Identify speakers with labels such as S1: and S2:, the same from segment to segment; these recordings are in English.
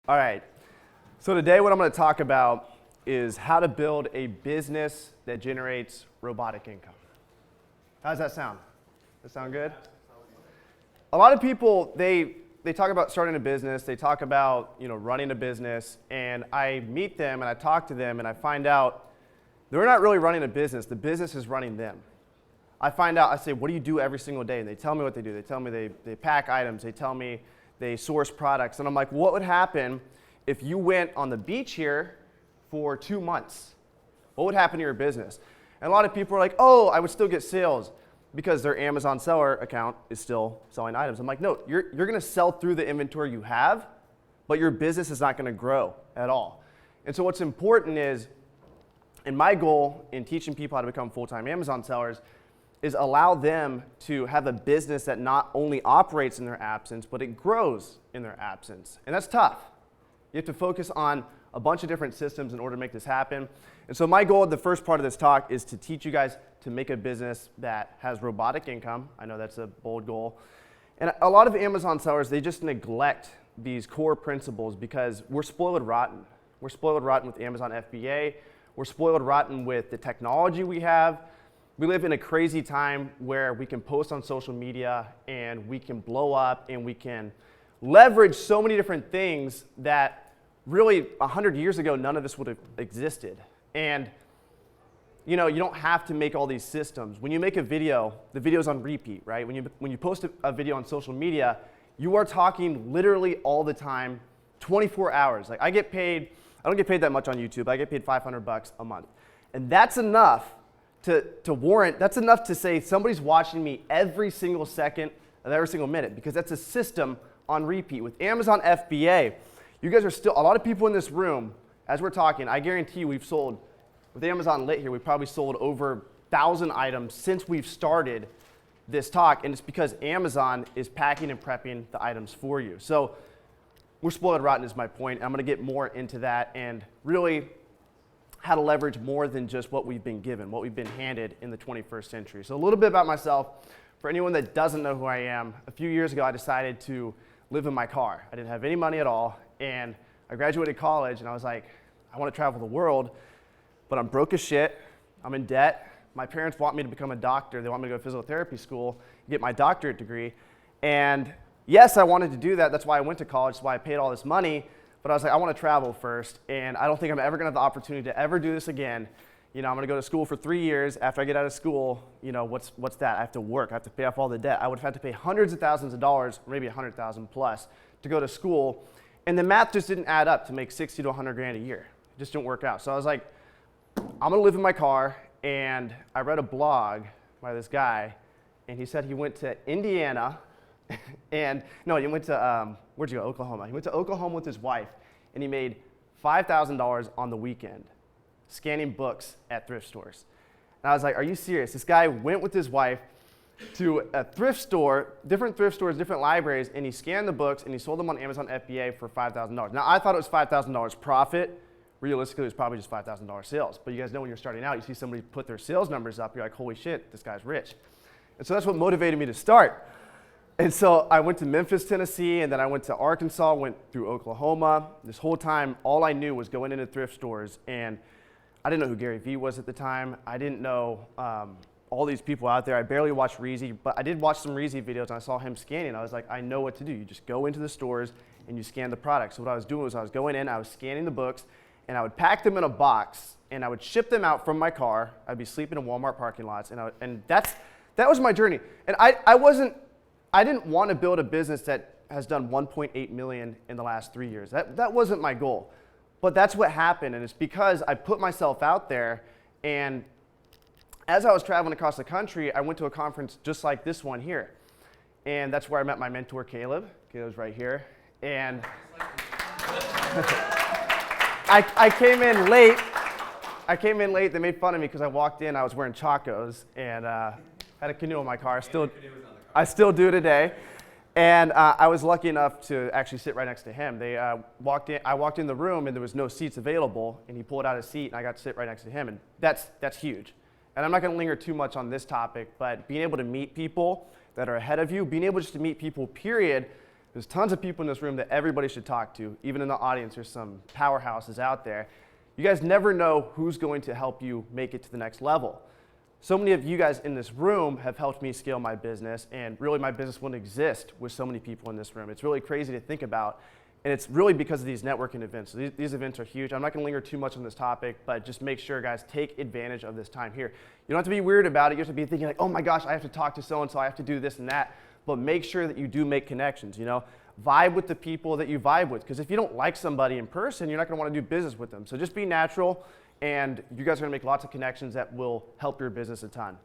S1: All right, so today what I'm going to talk about is how to build a business that generates robotic income. How does that sound? Does that sound good? A lot of people, they talk about starting a business, they talk about running a business, and I meet them and I talk to them and I find out they're not really running a business, the business is running them. I find out, I say, what do you do every single day? And they tell me what they do. They tell me they pack items, they tell me they source products. And I'm like, what would happen if you went on the beach here for 2 months? What would happen to your business? And a lot of people are like, oh, I would still get sales because their Amazon seller account is still selling items. I'm like, no, you're going to sell through the inventory you have, but your business is not going to grow at all. And so what's important is, and my goal in teaching people how to become full-time Amazon sellers is allow them to have a business that not only operates in their absence, but it grows in their absence. And that's tough. You have to focus on a bunch of different systems in order to make this happen. And so my goal at the first part of this talk is to teach you guys to make a business that has robotic income. I know that's a bold goal. And a lot of Amazon sellers, they just neglect these core principles because we're spoiled rotten. We're spoiled rotten with Amazon FBA. We're spoiled rotten with the technology we have. We live in a crazy time where we can post on social media and we can blow up and we can leverage so many different things that really 100 years ago, none of this would have existed. And you don't have to make all these systems. When you make a video, the video's on repeat, right? When you post a video on social media, you are talking literally all the time, 24 hours. Like I don't get paid that much on YouTube. I get paid $500 a month. And that's enough to warrant, that's enough to say somebody's watching me every single second of every single minute, because that's a system on repeat. With Amazon FBA, you guys are still, a lot of people in this room, as we're talking, I guarantee you we've sold, with Amazon Lit here, we've probably sold over 1,000 items since we've started this talk, and it's because Amazon is packing and prepping the items for you. So we're spoiled rotten is my point. I'm going to get more into that and really how to leverage more than just what we've been given, what we've been handed in the 21st century. So a little bit about myself. For anyone that doesn't know who I am, a few years ago I decided to live in my car. I didn't have any money at all, and I graduated college and I was like, I want to travel the world, but I'm broke as shit, I'm in debt. My parents want me to become a doctor. They want me to go to physical therapy school, get my doctorate degree. And yes, I wanted to do that. That's why I went to college, that's why I paid all this money. But I was like, I want to travel first, and I don't think I'm ever going to have the opportunity to ever do this again. I'm going to go to school for 3 years. After I get out of school, what's that? I have to work. I have to pay off all the debt. I would have had to pay hundreds of thousands of dollars, maybe 100,000 plus, to go to school. And the math just didn't add up to make 60 to 100 grand a year. It just didn't work out. So I was like, I'm going to live in my car. And I read a blog by this guy, and he said he went to Indiana. And no, he went to, where'd you go? Oklahoma. He went to Oklahoma with his wife, and he made $5,000 on the weekend scanning books at thrift stores. And I was like, are you serious? This guy went with his wife to a thrift store, different thrift stores, different libraries, and he scanned the books, and he sold them on Amazon FBA for $5,000. Now, I thought it was $5,000 profit. Realistically, it was probably just $5,000 sales. But you guys know when you're starting out, you see somebody put their sales numbers up, you're like, holy shit, this guy's rich. And so that's what motivated me to start. And so I went to Memphis, Tennessee, and then I went to Arkansas, went through Oklahoma. This whole time, all I knew was going into thrift stores, and I didn't know who Gary Vee was at the time. I didn't know all these people out there. I barely watched Reezy, but I did watch some Reezy videos, and I saw him scanning. I was like, I know what to do. You just go into the stores, and you scan the products. So what I was doing was I was going in, I was scanning the books, and I would pack them in a box, and I would ship them out from my car. I'd be sleeping in Walmart parking lots, and that was my journey. And I didn't want to build a business that has done 1.8 million in the last 3 years. That wasn't my goal. But that's what happened, and it's because I put myself out there, and as I was traveling across the country, I went to a conference just like this one here. And that's where I met my mentor, Caleb. Caleb's right here. And I came in late. They made fun of me because I walked in, I was wearing Chacos, and had a canoe in my car. I still do today. And I was lucky enough to actually sit right next to him. I walked in the room and there was no seats available, and he pulled out a seat and I got to sit right next to him, and that's huge. And I'm not going to linger too much on this topic, but being able to meet people that are ahead of you, being able just to meet people, period, There's tons of people in this room that everybody should talk to. Even in the audience, there's some powerhouses out there. You guys never know who's going to help you make it to the next level. So many of you guys in this room have helped me scale my business, and really my business wouldn't exist with so many people in this room. It's really crazy to think about, and it's really because of these networking events. So these events are huge. I'm not going to linger too much on this topic, but just make sure, guys, take advantage of this time here. You don't have to be weird about it. You have to be thinking like, oh my gosh, I have to talk to so-and-so, I have to do this and that. But make sure that you do make connections, you know? Vibe with the people that you vibe with, because if you don't like somebody in person, you're not going to want to do business with them. So just be natural, and you guys are going to make lots of connections that will help your business a ton.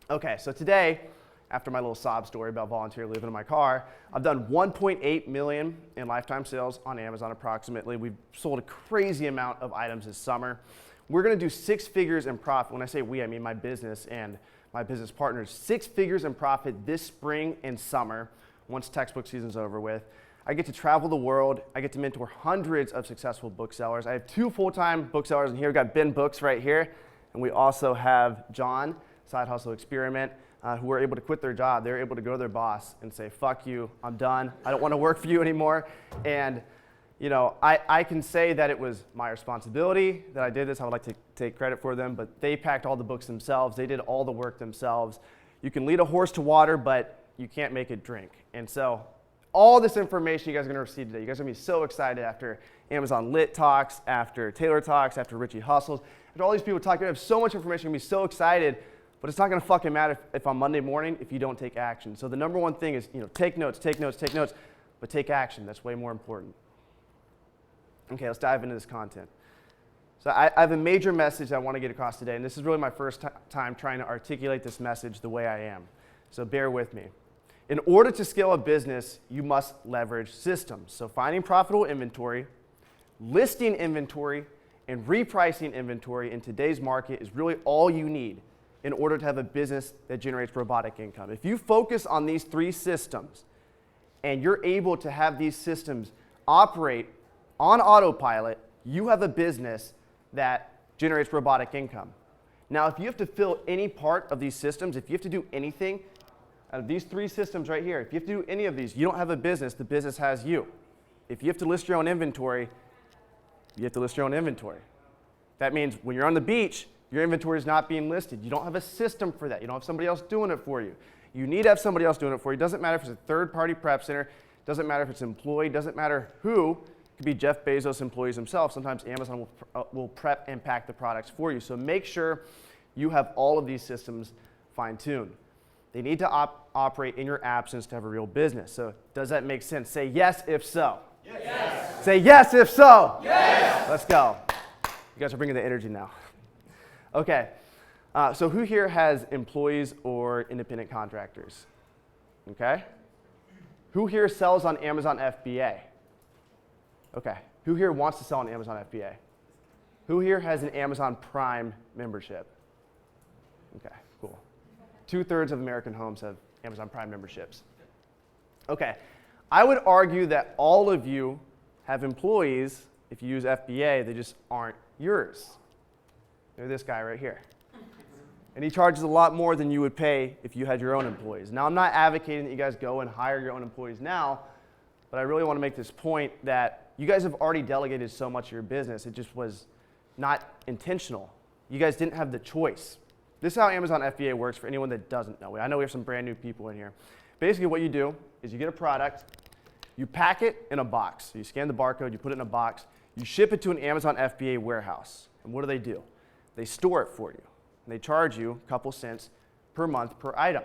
S1: Okay, so today, after my little sob story about volunteer living in my car, I've done 1.8 million in lifetime sales on Amazon approximately. We've sold a crazy amount of items this summer. We're going to do 6 figures in profit. When I say we, I mean my business and my business partners. 6 figures in profit this spring and summer once textbook season's over with. I get to travel the world. I get to mentor hundreds of successful booksellers. I have 2 full-time booksellers in here. We've got Ben Books right here, and we also have John, Side Hustle Experiment, who were able to quit their job. They were able to go to their boss and say, fuck you, I'm done. I don't want to work for you anymore. And you know, I can say that it was my responsibility that I did this. I would like to take credit for them, but they packed all the books themselves. They did all the work themselves. You can lead a horse to water, but you can't make it drink. And so all this information you guys are going to receive today, you guys are going to be so excited after Amazon Lit Talks, after Taylor Talks, after Richie Hustles, after all these people talk. You're going to have so much information. You're going to be so excited, but it's not going to fucking matter if on Monday morning if you don't take action. So the number one thing is, you know, take notes, but take action. That's way more important. Okay, let's dive into this content. So I have a major message I want to get across today, and this is really my first time trying to articulate this message the way I am. So bear with me. In order to scale a business, you must leverage systems. So finding profitable inventory, listing inventory, and repricing inventory in today's market is really all you need in order to have a business that generates robotic income. If you focus on these 3 systems and you're able to have these systems operate on autopilot, you have a business that generates robotic income. Now, if you have to fill any part of these systems, if you have to do anything out of these 3 systems right here, if you have to do any of these, you don't have a business, the business has you. If you have to list your own inventory, you have to list your own inventory. That means when you're on the beach, your inventory is not being listed. You don't have a system for that. You don't have somebody else doing it for you. You need to have somebody else doing it for you. It doesn't matter if it's a third-party prep center. It doesn't matter if it's employee. It doesn't matter who. It could be Jeff Bezos' employees themselves. Sometimes Amazon will prep and pack the products for you. So make sure you have all of these systems fine-tuned. They need to operate in your absence to have a real business. So does that make sense? Say yes if so. Yes. Say yes if so. Yes. Let's go. You guys are bringing the energy now. Okay. So who here has employees or independent contractors? Okay. Who here sells on Amazon FBA? Okay. Who here wants to sell on Amazon FBA? Who here has an Amazon Prime membership? Okay, cool. 2/3 of American homes have Amazon Prime memberships. Okay. I would argue that all of you have employees. If you use FBA, they just aren't yours. They're this guy right here. And he charges a lot more than you would pay if you had your own employees. Now, I'm not advocating that you guys go and hire your own employees now, but I really want to make this point that you guys have already delegated so much of your business. It just was not intentional. You guys didn't have the choice. This is how Amazon FBA works for anyone that doesn't know it. I know we have some brand new people in here. Basically, what you do is you get a product, you pack it in a box. So you scan the barcode, you put it in a box, you ship it to an Amazon FBA warehouse. And what do? They store it for you. And they charge you a couple cents per month per item.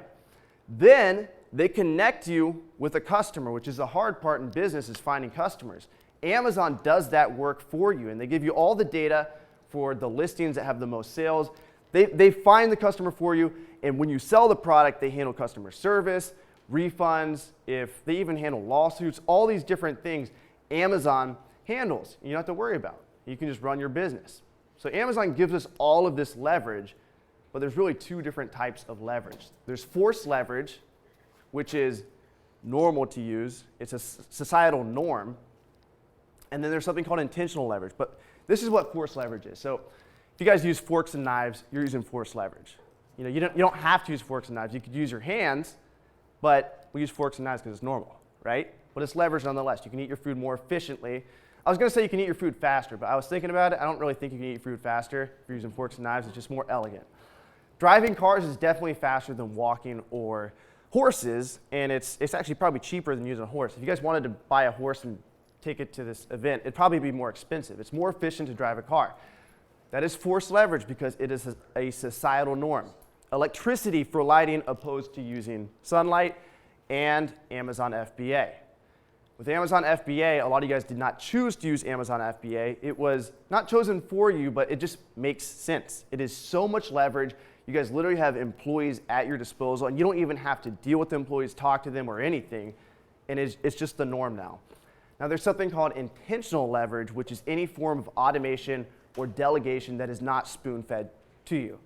S1: Then they connect you with a customer, which is the hard part in business, is finding customers. Amazon does that work for you, and they give you all the data for the listings that have the most sales. They find the customer for you, and when you sell the product, they handle customer service, refunds, if they even handle lawsuits, all these different things Amazon handles. You don't have to worry about. You can just run your business. So Amazon gives us all of this leverage, but there's really 2 different types of leverage. There's forced leverage, which is normal to use. It's a societal norm. And then there's something called intentional leverage. But this is what forced leverage is. So if you guys use forks and knives, you're using forced leverage. You don't have to use forks and knives. You could use your hands, but we use forks and knives because it's normal. right? But it's leverage nonetheless. You can eat your food more efficiently. I was going to say you can eat your food faster, but I was thinking about it. I don't really think you can eat your food faster. If you're using forks and knives, it's just more elegant. Driving cars is definitely faster than walking or horses, and it's actually probably cheaper than using a horse. If you guys wanted to buy a horse and take it to this event, it'd probably be more expensive. It's more efficient to drive a car. That is forced leverage because it is a societal norm. Electricity for lighting opposed to using sunlight, and Amazon FBA. With Amazon FBA, a lot of you guys did not choose to use Amazon FBA. It was not chosen for you, but it just makes sense. It is so much leverage. You guys literally have employees at your disposal, and you don't even have to deal with the employees, talk to them, or anything, and it's just the norm now. Now, there's something called intentional leverage, which is any form of automation or delegation that is not spoon-fed to you.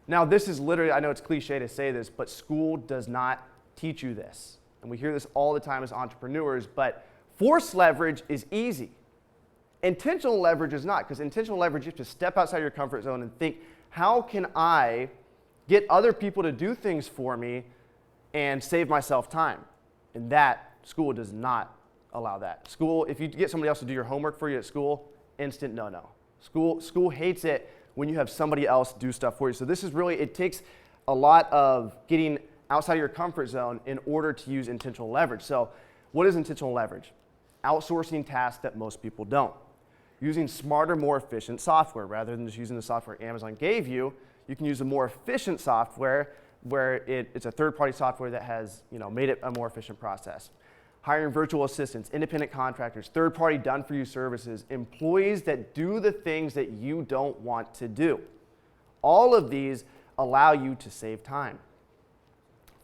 S1: Now, this is literally, I know it's cliche to say this, but school does not teach you this. And we hear this all the time as entrepreneurs, but forced leverage is easy. Intentional leverage is not, because intentional leverage, you have to step outside your comfort zone and think, how can I get other people to do things for me and save myself time? And that, school does not allow that. School, if you get somebody else to do your homework for you at school, instant no-no. School hates it when you have somebody else do stuff for you. So this is really, it takes a lot of getting outside of your comfort zone in order to use intentional leverage. So what is intentional leverage? Outsourcing tasks that most people don't. Using smarter, more efficient software. Rather than just using the software Amazon gave you, you can use a more efficient software where it's a third-party software that has made it a more efficient process. Hiring virtual assistants, independent contractors, third-party done-for-you services, employees that do the things that you don't want to do. All of these allow you to save time.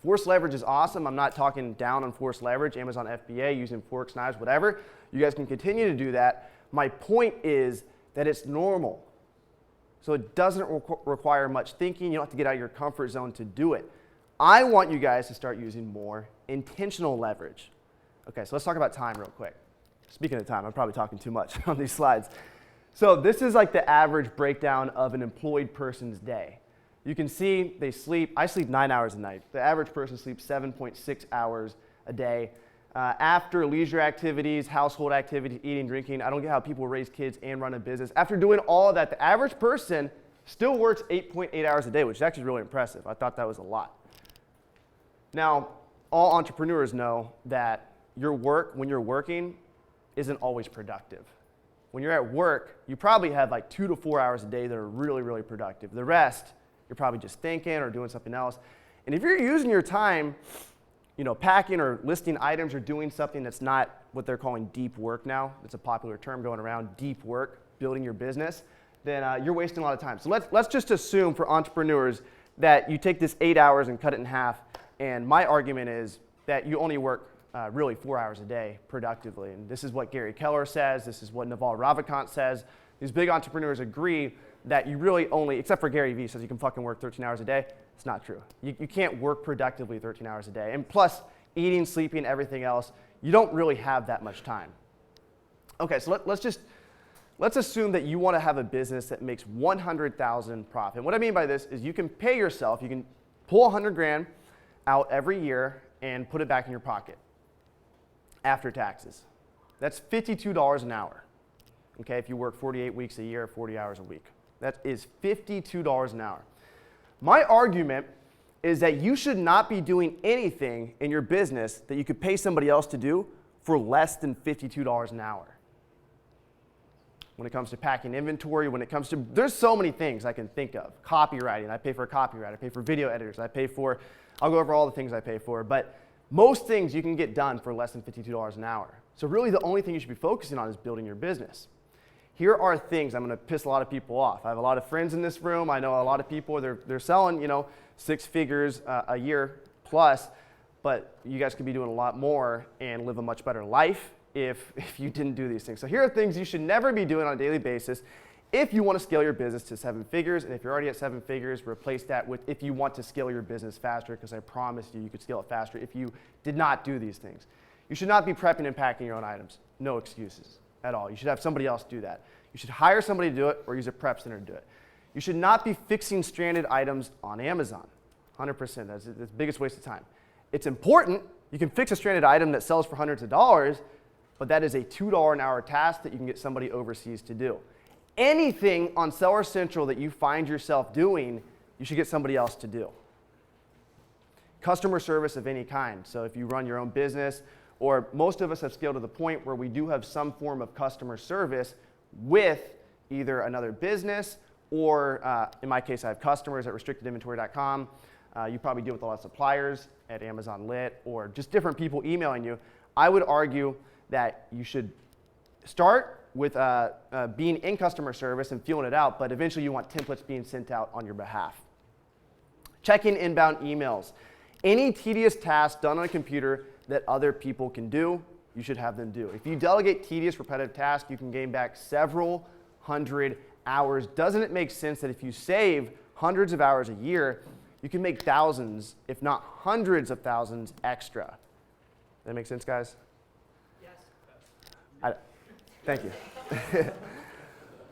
S1: Forced leverage is awesome. I'm not talking down on forced leverage, Amazon FBA, using forks, knives, whatever. You guys can continue to do that. My point is that it's normal. So it doesn't require much thinking. You don't have to get out of your comfort zone to do it. I want you guys to start using more intentional leverage. Okay, so let's talk about time real quick. Speaking of time, I'm probably talking too much on these slides. So this is like the average breakdown of an employed person's day. You can see they sleep, I sleep 9 hours a night. The average person sleeps 7.6 hours a day. After leisure activities, household activities, eating, drinking, I don't get how people raise kids and run a business. After doing all of that, the average person still works 8.8 hours a day, which is actually really impressive. I thought that was a lot. Now, all entrepreneurs know that your work, when you're working, isn't always productive. When you're at work, you probably have like 2 to 4 hours a day that are really, really productive. The rest, you're probably just thinking or doing something else. And if you're using your time, packing or listing items or doing something that's not what they're calling deep work now, it's a popular term going around, deep work, building your business, then you're wasting a lot of time. So let's just assume for entrepreneurs that you take this 8 hours and cut it in half. And my argument is that you only work really 4 hours a day productively. And this is what Gary Keller says. This is what Naval Ravikant says. These big entrepreneurs agree that you really only, except for Gary Vee says you can fucking work 13 hours a day. It's not true. You can't work productively 13 hours a day. And plus, eating, sleeping, everything else, you don't really have that much time. Okay, so let's assume that you want to have a business that makes $100,000 profit. And what I mean by this is you can pay yourself, you can pull 100 grand out every year and put it back in your pocket after taxes. That's $52 an hour. Okay, if you work 48 weeks a year, 40 hours a week. That is $52 an hour. My argument is that you should not be doing anything in your business that you could pay somebody else to do for less than $52 an hour. When it comes to packing inventory, when it comes to, there's so many things I can think of. Copywriting, I pay for a copywriter, I pay for video editors, I'll go over all the things I pay for, but most things you can get done for less than $52 an hour. So really the only thing you should be focusing on is building your business. Here are things, I'm going to piss a lot of people off. I have a lot of friends in this room. I know a lot of people, they're selling, 6 figures a year plus, but you guys could be doing a lot more and live a much better life if you didn't do these things. So here are things you should never be doing on a daily basis if you want to scale your business to 7 figures. And if you're already at 7 figures, replace that with if you want to scale your business faster, because I promise you could scale it faster if you did not do these things. You should not be prepping and packing your own items. No excuses at all. You should have somebody else do that. You should hire somebody to do it or use a prep center to do it. You should not be fixing stranded items on Amazon. 100%. That's the biggest waste of time. It's important, You can fix a stranded item that sells for hundreds of dollars, but that is a $2 an hour task that you can get somebody overseas to do. Anything on Seller Central that you find yourself doing, you should get somebody else to do. Customer service of any kind. So if you run your own business, or most of us have scaled to the point where we do have some form of customer service with either another business or, in my case, I have customers at restrictedinventory.com. You probably deal with a lot of suppliers at Amazon Lit or just different people emailing you. I would argue that you should start with being in customer service and feeling it out, but eventually you want templates being sent out on your behalf. Checking inbound emails. Any tedious task done on a computer that other people can do, you should have them do. If you delegate tedious, repetitive tasks, you can gain back several hundred hours. Doesn't it make sense that if you save hundreds of hours a year, you can make thousands, if not hundreds of thousands extra? Does that make sense, guys? Yes. Thank you.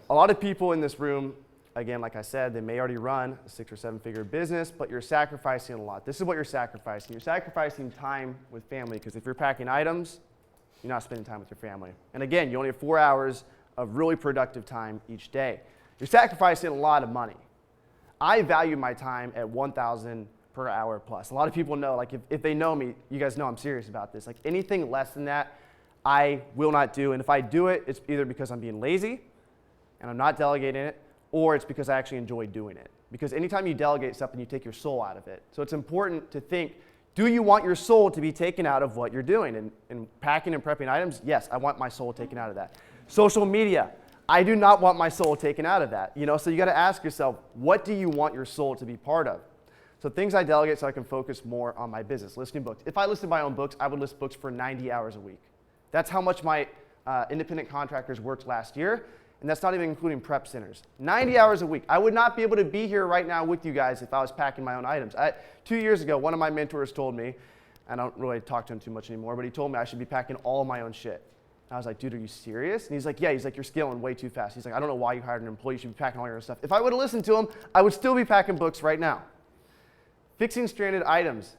S1: A lot of people in this room, again, like I said, they may already run a 6 or 7 figure business, but you're sacrificing a lot. This is what you're sacrificing. You're sacrificing time with family, because if you're packing items, you're not spending time with your family. And again, you only have 4 hours of really productive time each day. You're sacrificing a lot of money. I value my time at $1,000 per hour plus. A lot of people know, like if they know me, you guys know I'm serious about this. Like anything less than that, I will not do. And if I do it, it's either because I'm being lazy and I'm not delegating it, or it's because I actually enjoy doing it. Because anytime you delegate something, you take your soul out of it. So it's important to think, do you want your soul to be taken out of what you're doing? And packing and prepping items, yes, I want my soul taken out of that. Social media, I do not want my soul taken out of that. So you got to ask yourself, what do you want your soul to be part of? So things I delegate so I can focus more on my business. Listing books. If I listed my own books, I would list books for 90 hours a week. That's how much my independent contractors worked last year. And that's not even including prep centers. 90 hours a week. I would not be able to be here right now with you guys if I was packing my own items. 2 years ago, one of my mentors told me, I don't really talk to him too much anymore, but he told me I should be packing all of my own shit. And I was like, dude, are you serious? And he's like, yeah. He's like, you're scaling way too fast. He's like, I don't know why you hired an employee. You should be packing all your own stuff. If I would have listened to him, I would still be packing books right now. Fixing stranded items.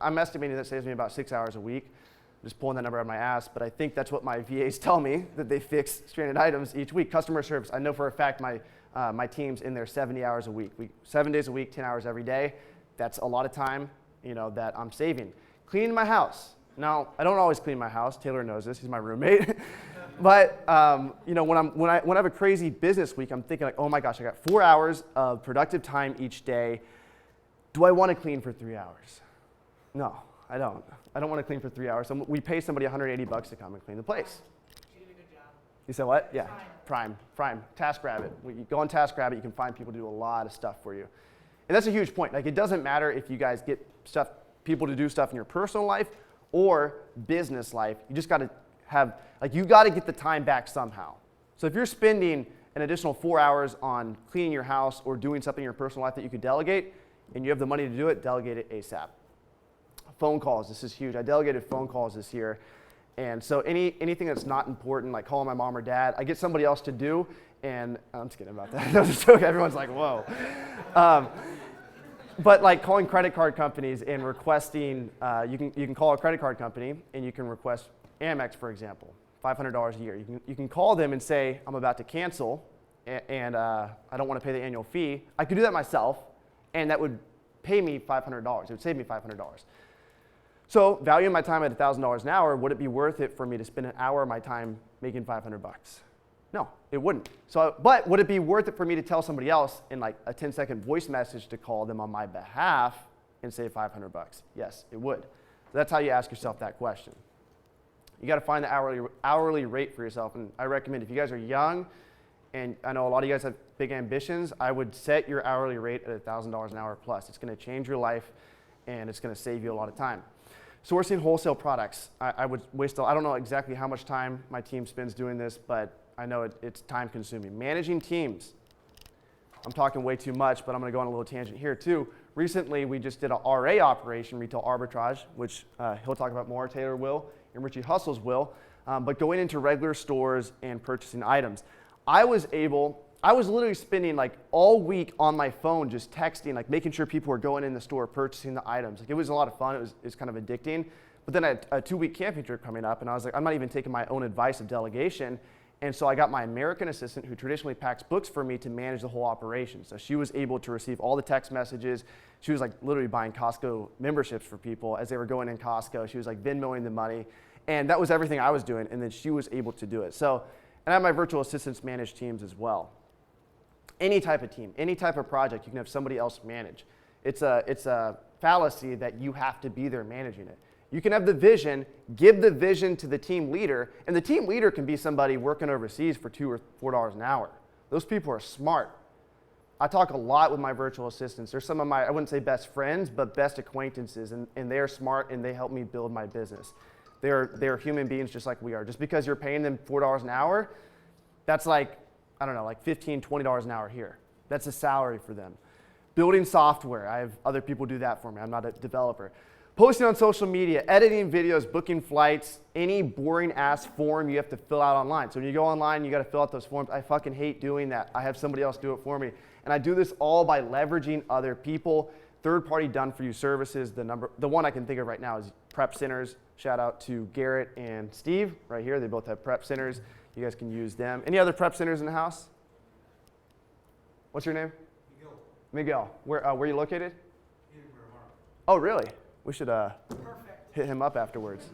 S1: I'm estimating that saves me about 6 hours a week. I'm just pulling that number out of my ass, but I think that's what my VAs tell me, that they fix stranded items each week. Customer service, I know for a fact my team's in there 70 hours a week. 7 days a week, 10 hours every day. That's a lot of time, that I'm saving. Cleaning my house. Now, I don't always clean my house. Taylor knows this. He's my roommate. But when I have a crazy business week, I'm thinking like, oh my gosh, I got 4 hours of productive time each day. Do I want to clean for 3 hours? No, I don't. I don't want to clean for 3 hours. So we pay somebody $180 to come and clean the place.
S2: You did a good job.
S1: You said what? Yeah. Prime. TaskRabbit. When you go on TaskRabbit, you can find people to do a lot of stuff for you. And that's a huge point. Like, it doesn't matter if you guys get people to do stuff in your personal life or business life. You just got to you got to get the time back somehow. So if you're spending an additional 4 hours on cleaning your house or doing something in your personal life that you could delegate, and you have the money to do it, delegate it ASAP. Phone calls, this is huge. I delegated phone calls this year. And so anything that's not important, like calling my mom or dad, I get somebody else to do, and I'm just kidding about that. That's a joke. Everyone's like, whoa. But like calling credit card companies and requesting, you can call a credit card company and you can request Amex, for example, $500 a year. You can call them and say, I'm about to cancel, and I don't want to pay the annual fee. I could do that myself, and that would pay me $500. It would save me $500. So valuing my time at $1,000 an hour, would it be worth it for me to spend an hour of my time making $500? No, it wouldn't. But would it be worth it for me to tell somebody else in like a 10-second voice message to call them on my behalf and save $500? Yes, it would. So that's how you ask yourself that question. You got to find the hourly rate for yourself. And I recommend, if you guys are young, and I know a lot of you guys have big ambitions, I would set your hourly rate at $1,000 an hour plus. It's going to change your life, and it's going to save you a lot of time. Sourcing wholesale products. I would waste I don't know exactly how much time my team spends doing this, but I know it's time consuming. Managing teams. I'm talking way too much, but I'm going to go on a little tangent here too. Recently, we just did a RA operation, retail arbitrage, which he'll talk about more, Taylor will, and Richie Hustles will, but going into regular stores and purchasing items. I was literally spending like all week on my phone just texting, like making sure people were going in the store purchasing the items. Like, it was a lot of fun. It was kind of addicting. But then I had a 2-week camping trip coming up, and I was like, I'm not even taking my own advice of delegation. And so I got my American assistant, who traditionally packs books for me, to manage the whole operation. So she was able to receive all the text messages. She was like literally buying Costco memberships for people as they were going in Costco. She was like Venmoing the money. And that was everything I was doing, and then she was able to do it. So, and I have my virtual assistants manage teams as well. Any type of team, any type of project, you can have somebody else manage. It's a fallacy that you have to be there managing it. You can have the vision, give the vision to the team leader, and the team leader can be somebody working overseas for $2 or $4 an hour. Those people are smart. I talk a lot with my virtual assistants. They're some of my, I wouldn't say best friends, but best acquaintances, and they're smart and they help me build my business. They're human beings just like we are. Just because you're paying them $4 an hour, that's like, I don't know, like $15, $20 an hour here. That's a salary for them. Building software, I have other people do that for me. I'm not a developer. Posting on social media, editing videos, booking flights, any boring ass form you have to fill out online. So when you go online, you got to fill out those forms. I fucking hate doing that. I have somebody else do it for me. And I do this all by leveraging other people, third-party done-for-you services. The one I can think of right now is prep centers. Shout out to Garrett and Steve right here. They both have prep centers. You guys can use them. Any other prep centers in the house? What's your name? Miguel. Where are you located? Oh, really? We should hit him up afterwards.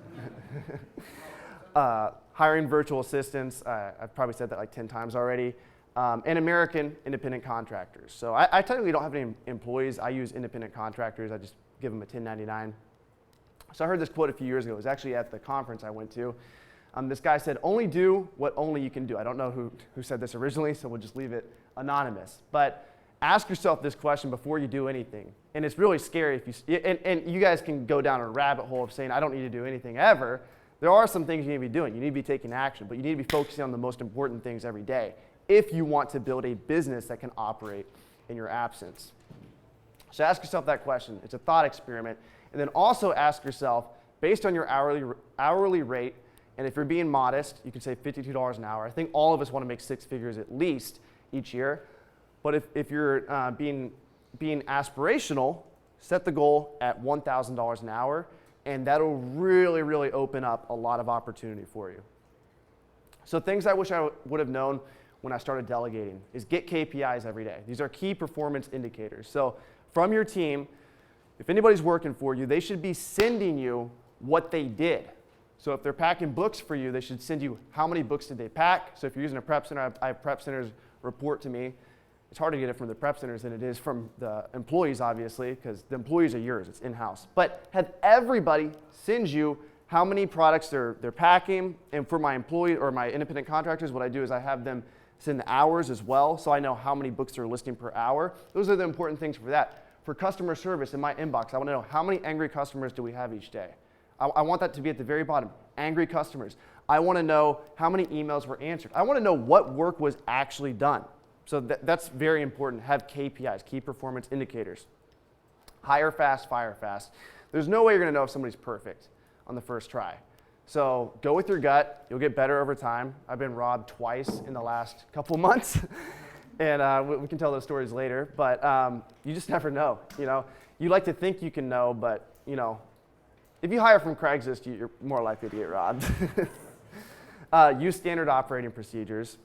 S1: Hiring virtual assistants. I've probably said that like 10 times already. And American independent contractors. So I technically don't have any employees. I use independent contractors. I just give them a 1099. So I heard this quote a few years ago. It was actually at the conference I went to. This guy said, only do what only you can do. I don't know who said this originally, so we'll just leave it anonymous. But ask yourself this question before you do anything. And it's really scary if you, and you guys can go down a rabbit hole of saying, I don't need to do anything ever. There are some things you need to be doing. You need to be taking action, but you need to be focusing on the most important things every day if you want to build a business that can operate in your absence. So ask yourself that question. It's a thought experiment. And then also ask yourself, based on your hourly rate, and if you're being modest, you can say $52 an hour. I think all of us want to make 6 figures at least each year. But if you're being aspirational, set the goal at $1,000 an hour, and that'll really, really open up a lot of opportunity for you. So things I wish I would have known when I started delegating is get KPIs every day. These are key performance indicators. So from your team, if anybody's working for you, they should be sending you what they did. So if they're packing books for you, they should send you how many books did they pack. So if you're using a prep center, I have prep centers report to me. It's hard to get it from the prep centers than it is from the employees, obviously, because the employees are yours. It's in-house. But have everybody send you how many products they're packing. And for my employee or my independent contractors, what I do is I have them send the hours as well, so I know how many books they're listing per hour. Those are the important things for that. For customer service in my inbox, I want to know how many angry customers do we have each day. I want that to be at the very bottom, angry customers. I want to know how many emails were answered. I want to know what work was actually done. So that's very important. Have KPIs, key performance indicators. Hire fast, fire fast. There's no way you're going to know if somebody's perfect on the first try. So go with your gut. You'll get better over time. I've been robbed twice in the last couple months. And we can tell those stories later. But you just never know. You know, you like to think you can know, but you know, if you hire from Craigslist, you're more likely to get robbed. Use standard operating procedures.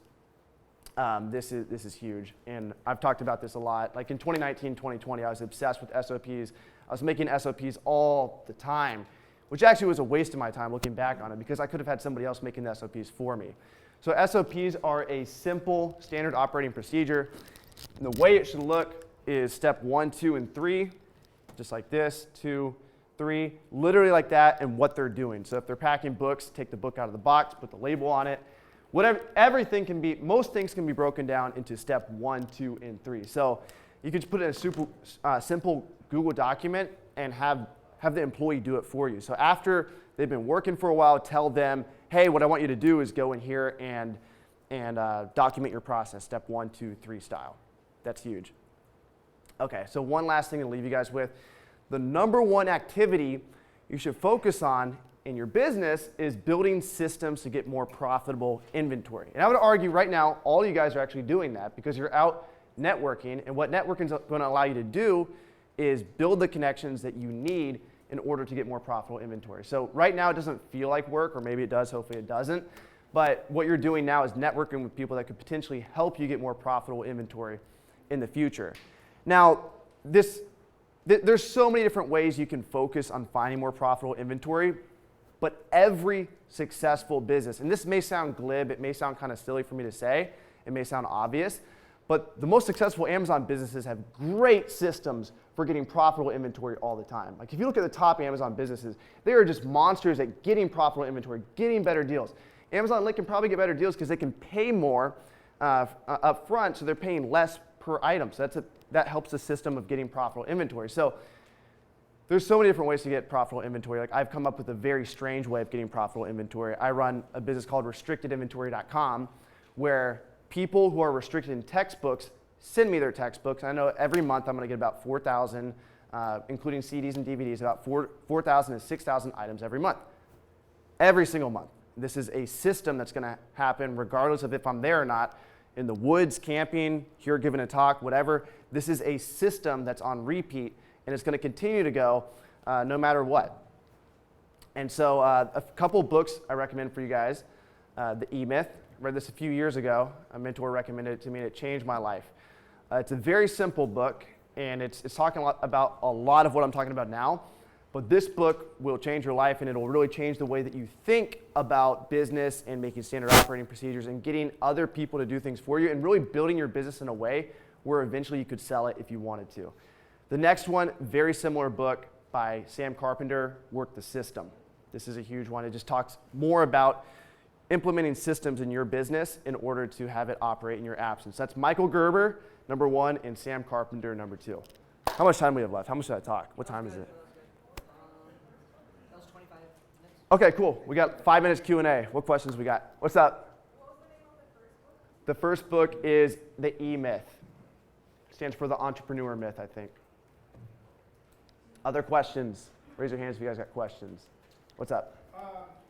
S1: This is huge, and I've talked about this a lot. Like in 2019, 2020, I was obsessed with SOPs. I was making SOPs all the time, which actually was a waste of my time looking back on it because I could have had somebody else making the SOPs for me. So SOPs are a simple standard operating procedure. And the way it should look is step 1, 2, and 3, just like this, 2, 3, literally like that, and what they're doing. So if they're packing books, take the book out of the box, put the label on it. Whatever, everything can be, most things can be broken down into step 1, 2, and 3. So you can just put it in a simple Google document and have the employee do it for you. So after they've been working for a while, tell them, hey, what I want you to do is go in here and document your process, step 1, 2, 3 style. That's huge. Okay, so one last thing to leave you guys with. The number one activity you should focus on in your business is building systems to get more profitable inventory. And I would argue right now, all you guys are actually doing that because you're out networking, and what networking is going to allow you to do is build the connections that you need in order to get more profitable inventory. So right now it doesn't feel like work, or maybe it does, hopefully it doesn't. But what you're doing now is networking with people that could potentially help you get more profitable inventory in the future. Now, there's so many different ways you can focus on finding more profitable inventory, but every successful business, and this may sound glib, it may sound kind of silly for me to say, it may sound obvious, but the most successful Amazon businesses have great systems for getting profitable inventory all the time. Like if you look at the top Amazon businesses, they are just monsters at getting profitable inventory, getting better deals. Amazon and Link can probably get better deals because they can pay more up front, so they're paying less per item. So that helps the system of getting profitable inventory. So there's so many different ways to get profitable inventory. Like I've come up with a very strange way of getting profitable inventory. I run a business called restrictedinventory.com, where people who are restricted in textbooks send me their textbooks. I know every month I'm going to get about 4,000, including CDs and DVDs, about 4,000 to 6,000 items every month. Every single month. This is a system that's going to happen regardless of if I'm there or not, in the woods, camping, here giving a talk, whatever. This is a system that's on repeat, and it's going to continue to go no matter what. And so a couple books I recommend for you guys. The E-Myth. I read this a few years ago. A mentor recommended it to me, and it changed my life. It's a very simple book, and it's talking about a lot of what I'm talking about now. But this book will change your life, and it'll really change the way that you think about business and making standard operating procedures and getting other people to do things for you and really building your business in a way where eventually you could sell it if you wanted to. The next one, very similar book by Sam Carpenter, Work the System. This is a huge one. It just talks more about implementing systems in your business in order to have it operate in your absence. That's Michael Gerber, number 1, and Sam Carpenter, number 2. How much time do we have left? How much should I talk? What time is it? Okay, cool. We got 5 minutes Q&A. What questions we got? What's up?
S2: What was the name of the first book?
S1: The first book is The E-Myth. Stands for the entrepreneur myth, I think. Other questions? Raise your hands if you guys got questions. What's up?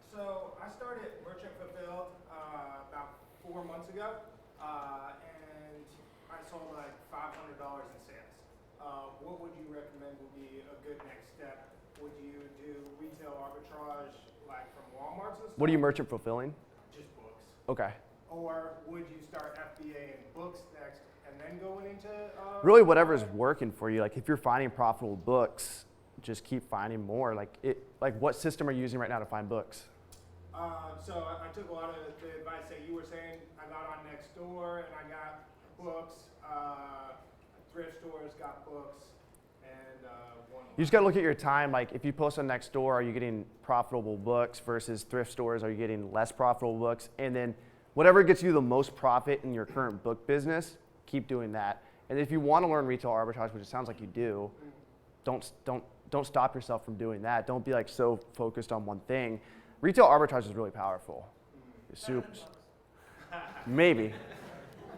S3: So I started Merchant Fulfilled about 4 months ago, and I sold like $500 in sales. What would you recommend would be a good next step? Would you do retail arbitrage like from Walmart's and stuff?
S1: What are you merchant fulfilling?
S3: Just books.
S1: Okay.
S3: Or would you start FBA and books next and then going into
S1: really whatever's working for you. Like if you're finding profitable books, just keep finding more. Like what system are you using right now to find books?
S3: So I took a lot of the advice that you were saying. I got on Nextdoor and I got books. Thrift stores got books.
S1: You just got to look at your time. Like if you post on Nextdoor, are you getting profitable books versus thrift stores? Are you getting less profitable books? And then whatever gets you the most profit in your current book business, keep doing that. And if you want to learn retail arbitrage, which it sounds like you do, don't stop yourself from doing that. Don't be like so focused on one thing. Retail arbitrage is really powerful. Super. Maybe.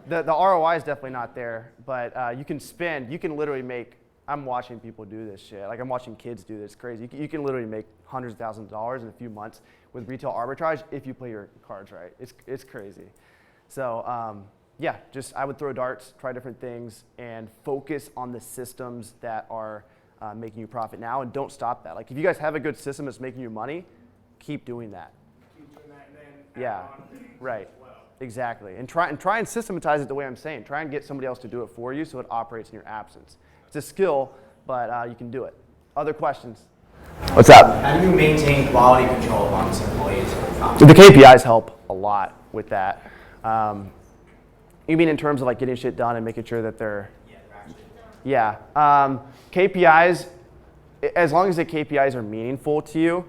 S1: The ROI is definitely not there, but you can literally make. I'm watching people do this shit. Like I'm watching kids do this. It's crazy. You can literally make hundreds of thousands of dollars in a few months with retail arbitrage if you play your cards right. It's crazy. So yeah, I would throw darts, try different things, and focus on the systems that are making you profit now, and don't stop that. Like if you guys have a good system that's making you money, keep doing that.
S3: Keep doing that, and then
S1: yeah, right. As well. Exactly. And try and systematize it the way I'm saying. Try and get somebody else to do it for you so it operates in your absence. It's a skill, but you can do it. Other questions? What's up?
S4: How do you maintain quality control amongst employees?
S1: The KPIs help a lot with that. You mean in terms of like getting shit done and making sure that they're... Yeah. KPIs, as long as the KPIs are meaningful to you,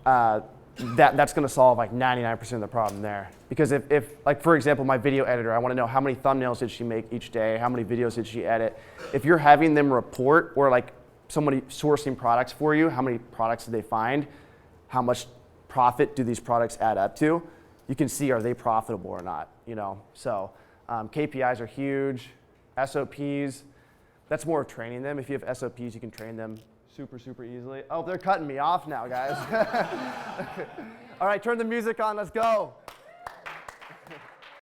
S1: that's going to solve like 99% of the problem there. Because if like for example, my video editor, I want to know how many thumbnails did she make each day, how many videos did she edit. If you're having them report, or like somebody sourcing products for you, how many products did they find, how much profit do these products add up to, you can see are they profitable or not, you know. So KPIs are huge. SOPs, that's more of training them. If you have SOPs, you can train them super easily. Oh, they're cutting me off now, guys. All right, turn the music on, let's go.